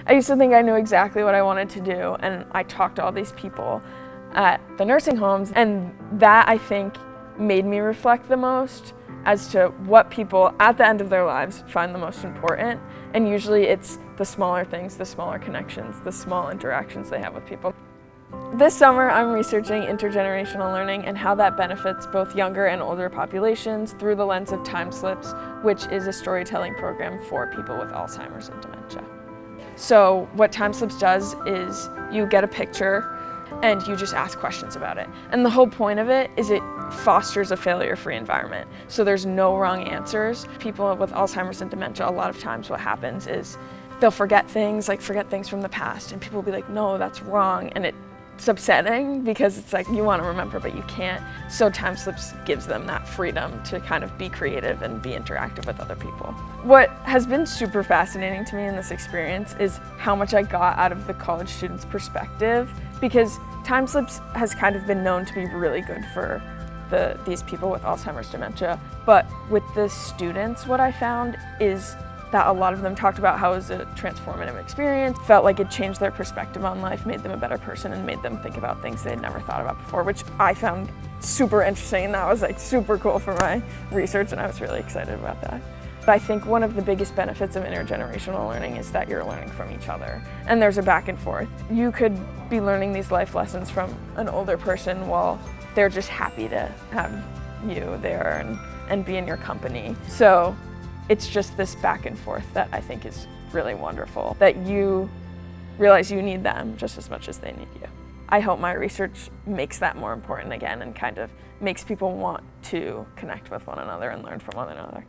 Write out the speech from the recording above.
I used to think I knew exactly what I wanted to do, and I talked to all these people at the nursing homes, and that, I think, made me reflect the most as to what people at the end of their lives find the most important. And usually it's the smaller things, the smaller connections, the small interactions they have with people. This summer, I'm researching intergenerational learning and how that benefits both younger and older populations through the lens of Timeslips, which is a storytelling program for people with Alzheimer's and dementia. So what Timeslips does is you get a picture and you just ask questions about it. And the whole point of it is it fosters a failure-free environment. So there's no wrong answers. People with Alzheimer's and dementia, a lot of times what happens is they'll forget things from the past, and people will be like, no, that's wrong. And it's upsetting because it's like you want to remember, but you can't. So Timeslips gives them that freedom to kind of be creative and be interactive with other people. What has been super fascinating to me in this experience is how much I got out of the college students' perspective, because Timeslips has kind of been known to be really good for these people with Alzheimer's dementia. But with the students, what I found is that a lot of them talked about how it was a transformative experience, felt like it changed their perspective on life, made them a better person, and made them think about things they'd never thought about before, which I found super interesting, and that was like super cool for my research, and I was really excited about that. But I think one of the biggest benefits of intergenerational learning is that you're learning from each other, and there's a back and forth. You could be learning these life lessons from an older person while they're just happy to have you there and be in your company. So it's just this back and forth that I think is really wonderful, that you realize you need them just as much as they need you. I hope my research makes that more important again and kind of makes people want to connect with one another and learn from one another.